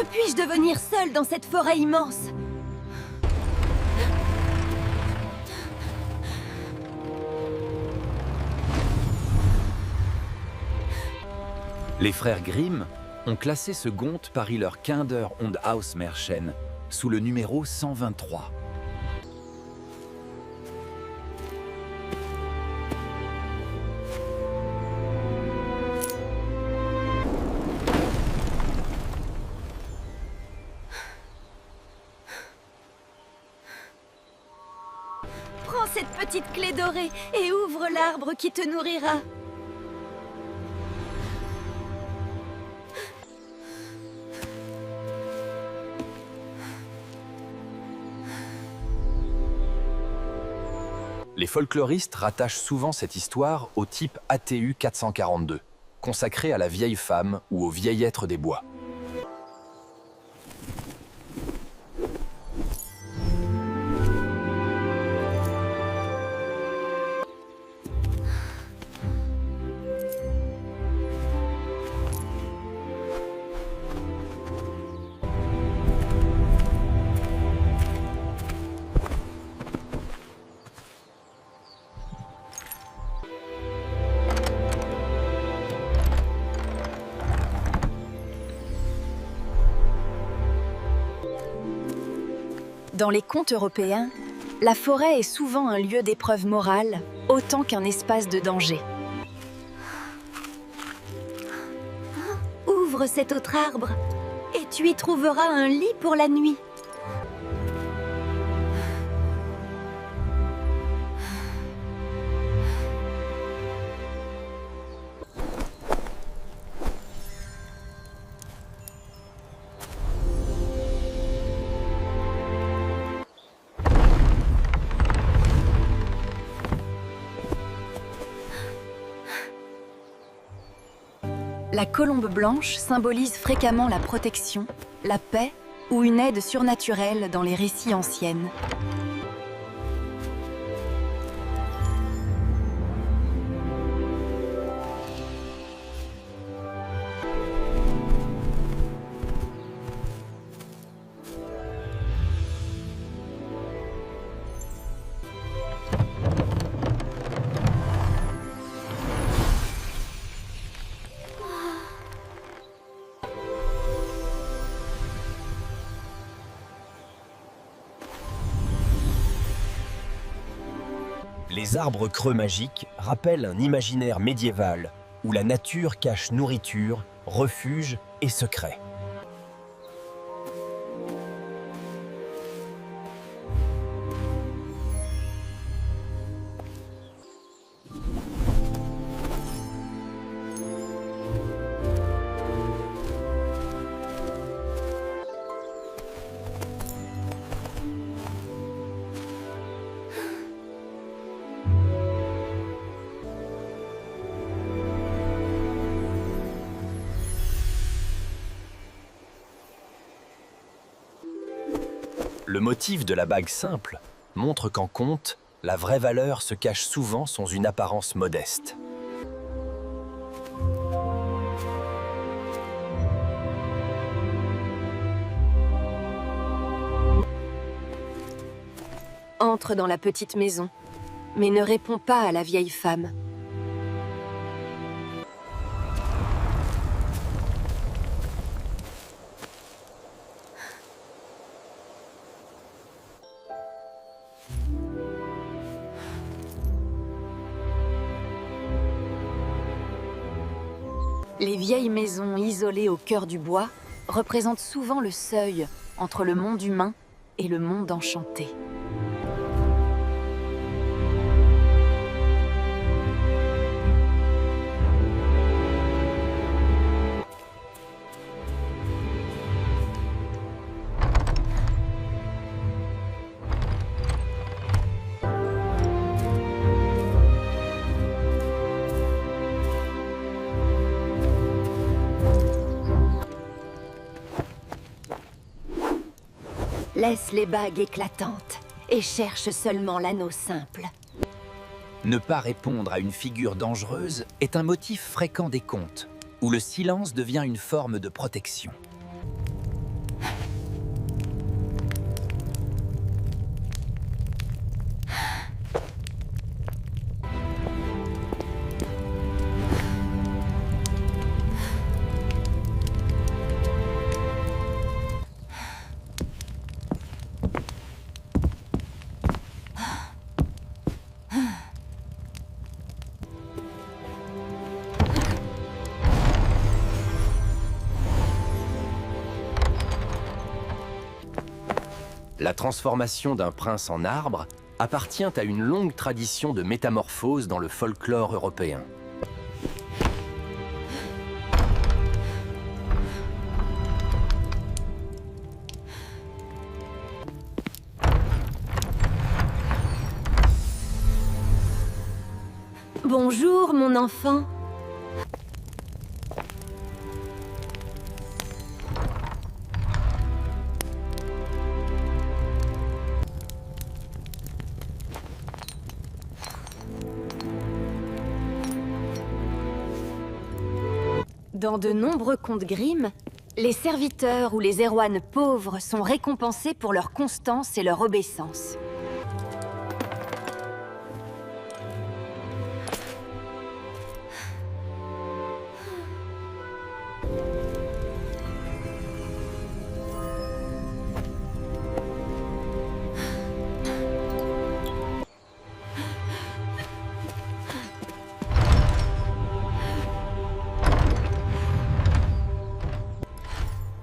Que puis-je devenir seule dans cette forêt immense? Les frères Grimm ont classé ce conte parmi leurs Kinder und Hausmärchen sous le numéro 123. Prends cette petite clé dorée et ouvre l'arbre qui te nourrira. Les folkloristes rattachent souvent cette histoire au type ATU 442, consacré à la vieille femme ou au vieil être des bois. Dans les contes européens, la forêt est souvent un lieu d'épreuve morale, autant qu'un espace de danger. Ouvre cet autre arbre, et tu y trouveras un lit pour la nuit. La colombe blanche symbolise fréquemment la protection, la paix ou une aide surnaturelle dans les récits anciens. Les arbres creux magiques rappellent un imaginaire médiéval où la nature cache nourriture, refuge et secrets. Le motif de la bague simple montre qu'en conte, la vraie valeur se cache souvent sous une apparence modeste. Entre dans la petite maison, mais ne réponds pas à la vieille femme. Les vieilles maisons isolées au cœur du bois représentent souvent le seuil entre le monde humain et le monde enchanté. Laisse les bagues éclatantes et cherche seulement l'anneau simple. Ne pas répondre à une figure dangereuse est un motif fréquent des contes, où le silence devient une forme de protection. La transformation d'un prince en arbre appartient à une longue tradition de métamorphose dans le folklore européen. Bonjour, mon enfant. Dans de nombreux contes Grimm, les serviteurs ou les erwannes pauvres sont récompensés pour leur constance et leur obéissance.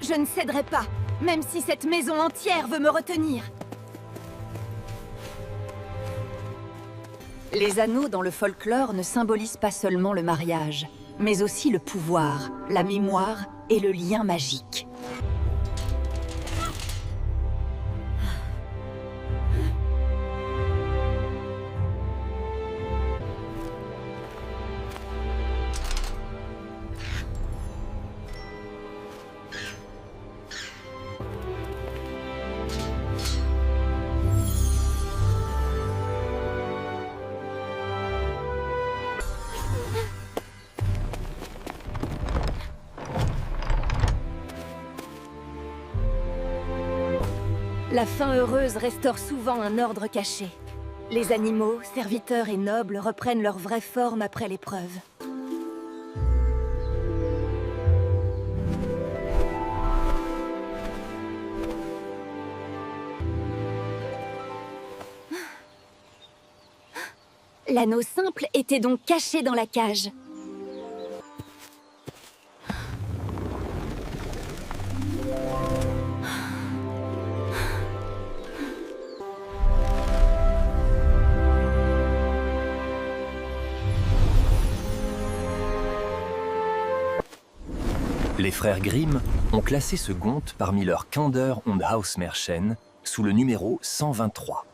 Je ne céderai pas, même si cette maison entière veut me retenir. Les anneaux dans le folklore ne symbolisent pas seulement le mariage, mais aussi le pouvoir, la mémoire et le lien magique. La fin heureuse restaure souvent un ordre caché. Les animaux, serviteurs et nobles reprennent leur vraie forme après l'épreuve. L'anneau simple était donc caché dans la cage. Les frères Grimm ont classé ce conte parmi leurs Kinder und Hausmärchen sous le numéro 123.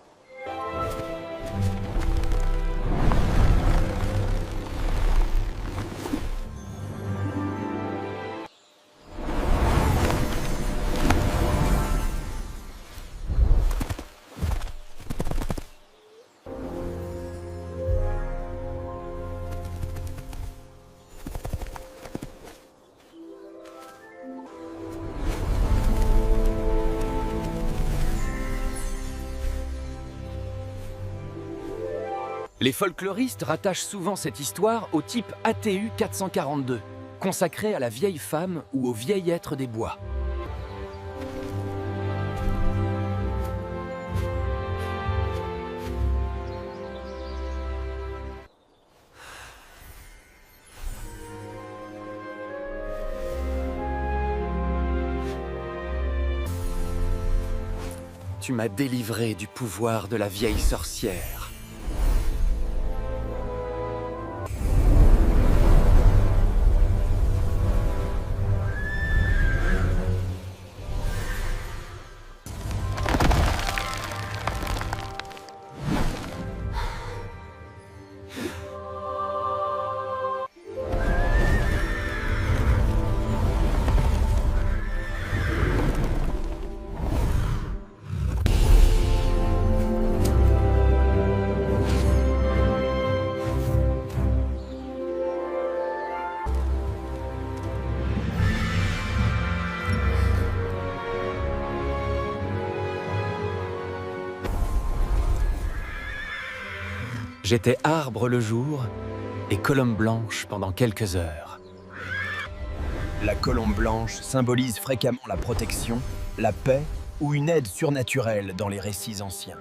Les folkloristes rattachent souvent cette histoire au type ATU 442, consacré à la vieille femme ou au vieil être des bois. Tu m'as délivré du pouvoir de la vieille sorcière. J'étais arbre le jour et colombe blanche pendant quelques heures. La colombe blanche symbolise fréquemment la protection, la paix ou une aide surnaturelle dans les récits anciens.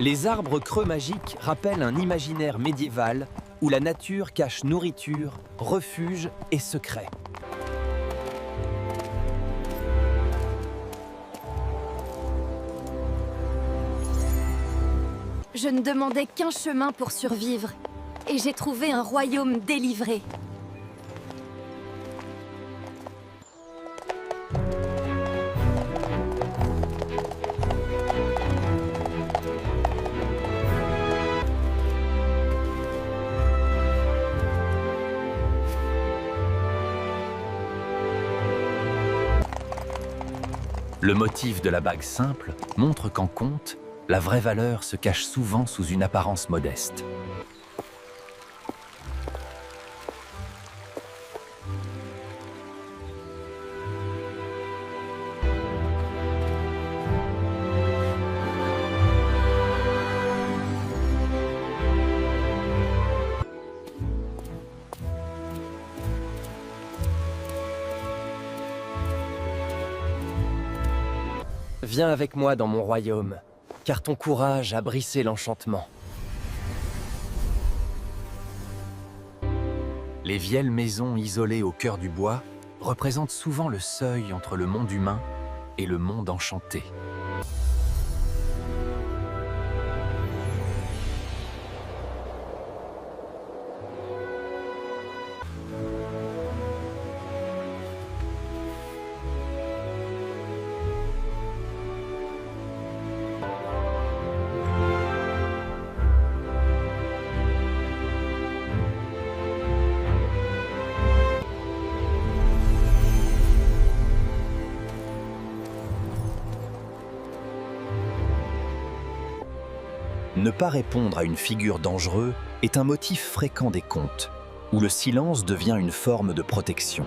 Les arbres creux magiques rappellent un imaginaire médiéval où la nature cache nourriture, refuge et secrets. Je ne demandais qu'un chemin pour survivre, et j'ai trouvé un royaume délivré. Le motif de la bague simple montre qu'en conte, la vraie valeur se cache souvent sous une apparence modeste. Viens avec moi dans mon royaume, car ton courage a brisé l'enchantement. Les vieilles maisons isolées au cœur du bois représentent souvent le seuil entre le monde humain et le monde enchanté. Ne pas répondre à une figure dangereuse est un motif fréquent des contes, où le silence devient une forme de protection.